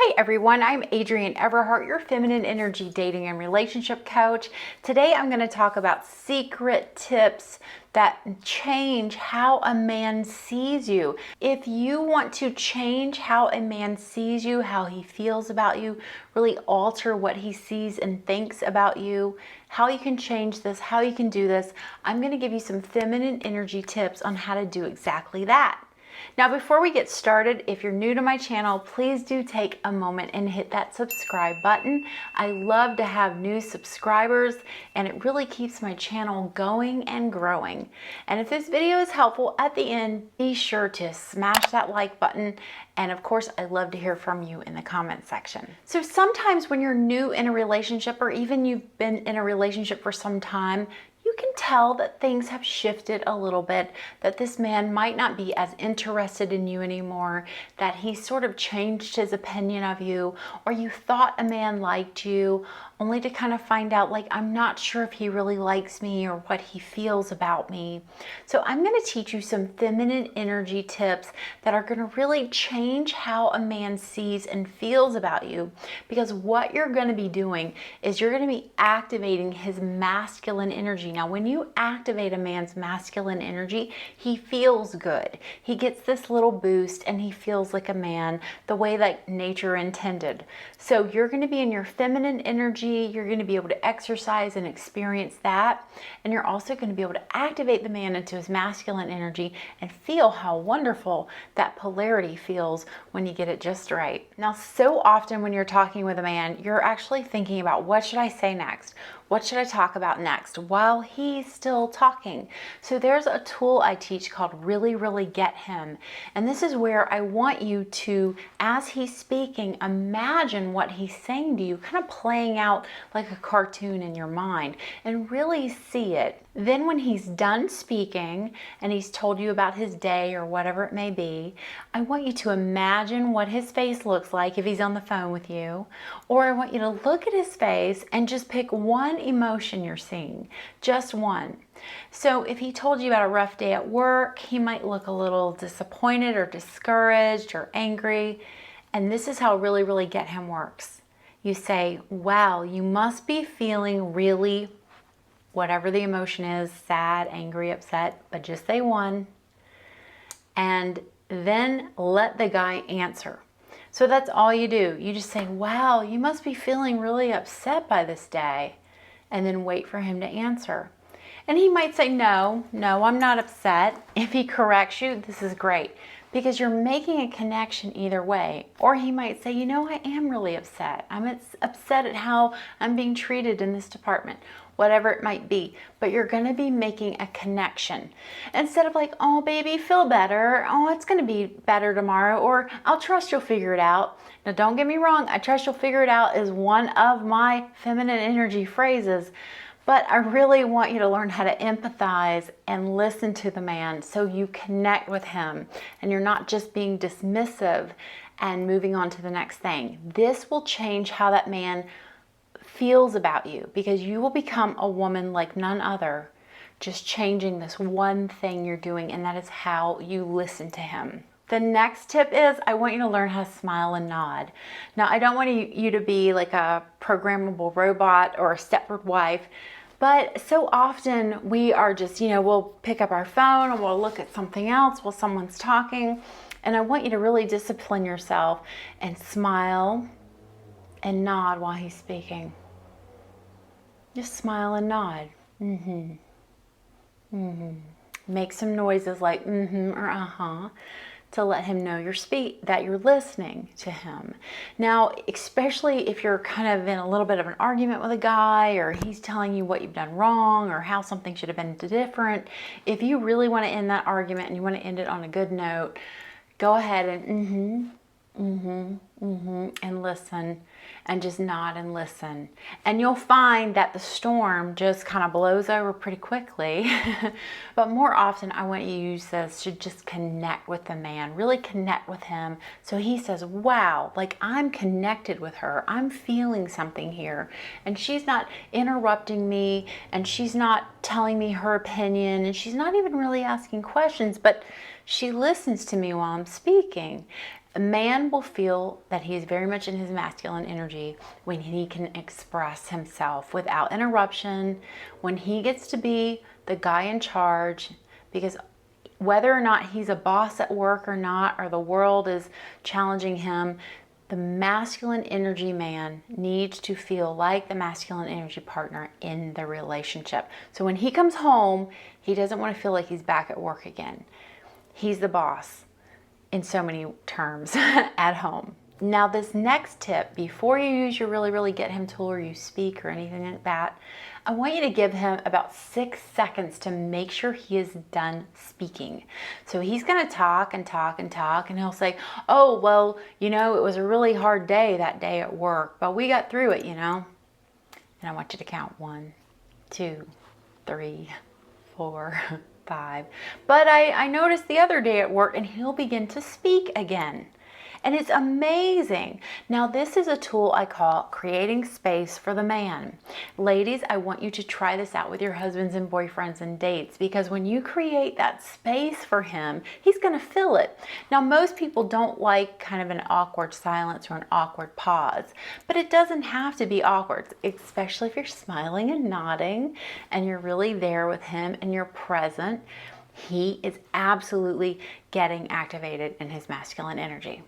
Hi everyone, I'm Adrienne Everheart, your feminine energy dating and relationship coach. Today I'm going to talk about secret tips that change how a man sees you. If you want to change how a man sees you, how he feels about you, really alter what he sees and thinks about you, how you can change this, how you can do this, I'm going to give you some feminine energy tips on how to do exactly that. Now, before we get started, if you're new to my channel, please do take a moment and hit that subscribe button. I love to have new subscribers and it really keeps my channel going and growing. And if this video is helpful at the end, be sure to smash that like button. And of course, I love to hear from you in the comment section. So sometimes when you're new in a relationship, or even you've been in a relationship for some time, you can tell that things have shifted a little bit, that this man might not be as interested in you anymore, that he sort of changed his opinion of you, or you thought a man liked you, only to kind of find out, like, I'm not sure if he really likes me or what he feels about me. So I'm going to teach you some feminine energy tips that are going to really change how a man sees and feels about you, because what you're going to be doing is you're going to be activating his masculine energy. Now, when you activate a man's masculine energy, he feels good. He gets this little boost and he feels like a man the way that nature intended. So you're going to be in your feminine energy. You're going to be able to exercise and experience that. And you're also going to be able to activate the man into his masculine energy and feel how wonderful that polarity feels when you get it just right. Now, so often when you're talking with a man, you're actually thinking about, what should I say next? What should I talk about next while he's still talking? So there's a tool I teach called Really, Really Get Him. And this is where I want you to, as he's speaking, imagine what he's saying to you, kind of playing out like a cartoon in your mind, and really see it. Then when he's done speaking and he's told you about his day or whatever it may be, I want you to imagine what his face looks like if he's on the phone with you, or I want you to look at his face and just pick one emotion you're seeing, just one. So if he told you about a rough day at work, he might look a little disappointed or discouraged or angry. And this is how Really, Really Get Him works. You say, wow, you must be feeling really, whatever the emotion is, sad, angry, upset, but just say one. And then let the guy answer. So that's all you do. You just say, wow, you must be feeling really upset by this day. And then wait for him to answer. And he might say, no, I'm not upset. If he corrects you, this is great, because you're making a connection either way. Or he might say, I am really upset. I'm upset at how I'm being treated in this department, whatever it might be. But you're going to be making a connection. Instead of like, oh, baby, feel better. Oh, it's going to be better tomorrow. Or I'll trust you'll figure it out. Now, don't get me wrong. I trust you'll figure it out is one of my feminine energy phrases. But I really want you to learn how to empathize and listen to the man so you connect with him and you're not just being dismissive and moving on to the next thing. This will change how that man feels about you, because you will become a woman like none other, just changing this one thing you're doing, and that is how you listen to him. The next tip is I want you to learn how to smile and nod. Now, I don't want you to be like a programmable robot or a Stepford wife, but so often we are just, we'll pick up our phone and we'll look at something else while someone's talking. And I want you to really discipline yourself and smile and nod while he's speaking. Just smile and nod. Mm-hmm. Mm-hmm. Make some noises like mm-hmm or uh-huh, to let him know that you're listening to him. Now, especially if you're kind of in a little bit of an argument with a guy, or he's telling you what you've done wrong or how something should have been different, if you really want to end that argument and you want to end it on a good note, go ahead and and listen, and just nod and listen. And you'll find that the storm just kind of blows over pretty quickly. But more often, I want you to use this to just connect with the man, really connect with him. So he says, wow, like I'm connected with her. I'm feeling something here. And she's not interrupting me, and she's not telling me her opinion, and she's not even really asking questions, but she listens to me while I'm speaking. A man will feel that he is very much in his masculine energy when he can express himself without interruption, when he gets to be the guy in charge, because whether or not he's a boss at work or not, or the world is challenging him, the masculine energy man needs to feel like the masculine energy partner in the relationship. So when he comes home, he doesn't want to feel like he's back at work again. He's the boss in so many terms at home. Now this next tip, before you use your really get him tool or you speak or anything like that, I want you to give him about 6 seconds to make sure he is done speaking. So he's gonna talk and talk and talk, and he'll say, oh, well, you know, it was a really hard day that day at work, but we got through it, you know. And I want you to count 1, 2, 3, 4, 5. But I noticed the other day at work, and he'll begin to speak again. And it's amazing. Now this is a tool I call creating space for the man. Ladies, I want you to try this out with your husbands and boyfriends and dates, because when you create that space for him, he's gonna fill it. Now most people don't like kind of an awkward silence or an awkward pause, but it doesn't have to be awkward, especially if you're smiling and nodding and you're really there with him and you're present. He is absolutely getting activated in his masculine energy.